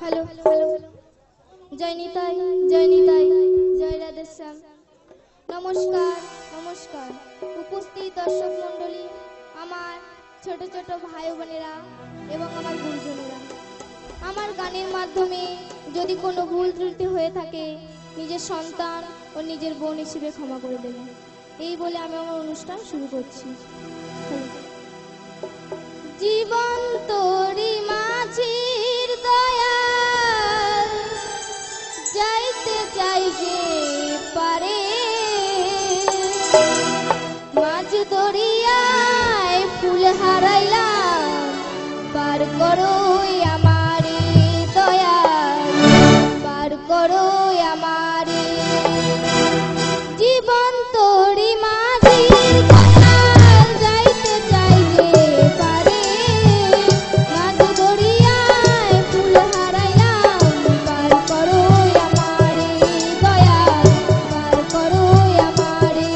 Hello hello জয় নিতাই জয় নিতাই জয় রাধেশ্যাম। নমস্কার নমস্কার উপস্থিত দর্শক মণ্ডলী, আমার ছোট ছোট ভাই বোনেরা এবং আমার গুরুজনেরা, আমার গানের মাধ্যমে যদি কোনো ভুল ত্রুটি হয়ে থাকে নিজের সন্তান ও নিজের বোন হিসেবে ক্ষমা করে দেবেন, এই বলে আমি আমার অনুষ্ঠান শুরু করছি। জীবন তোরি মাঝির দয়াল যাইতে চাই যে পারে, মাঝ দরিয়ায় ফুল হারাইলাম পার করো আমারে দয়াল, পার করো আমারে। জীবন তোরি মাঝির দয়াল যাইতে চাই যে পারে, মাঝ দরিয়ায় ফুল হারাইলাম পার করো আমারে দয়াল, পার করো আমারে।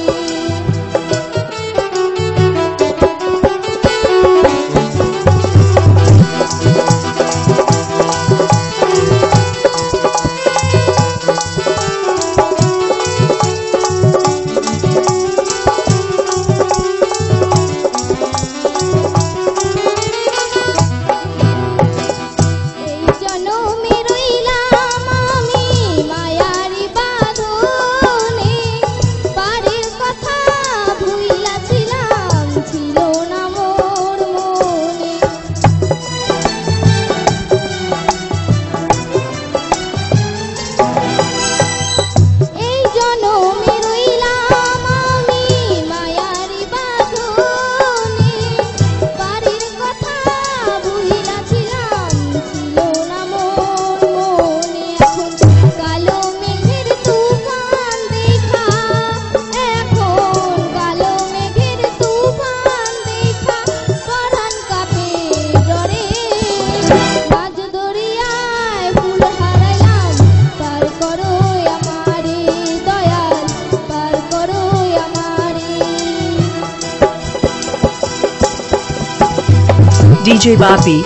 DJ Bapi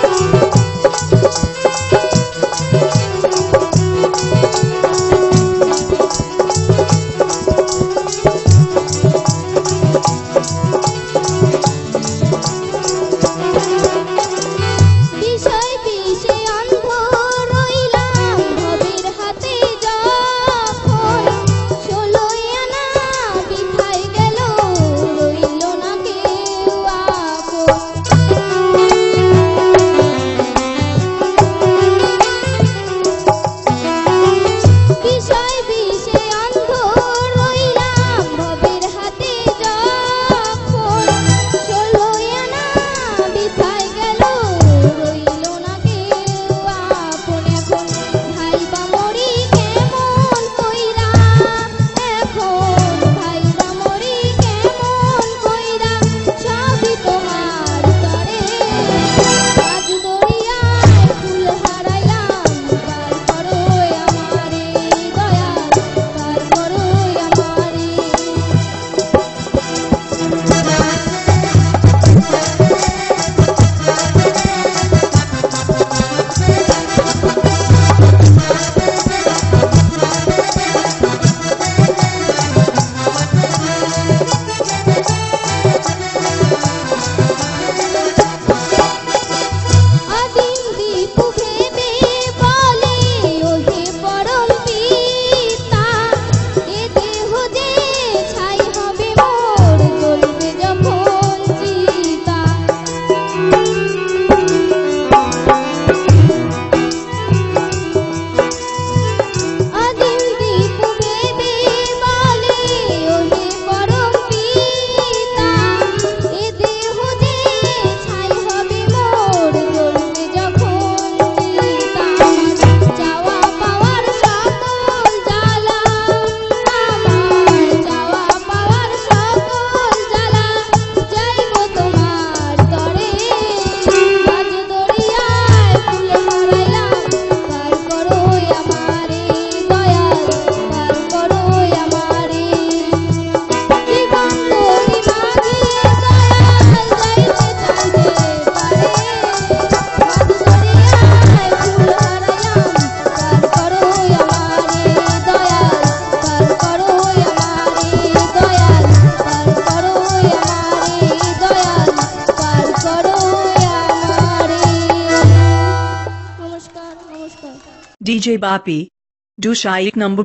DJ Bapi, Dusha 1 number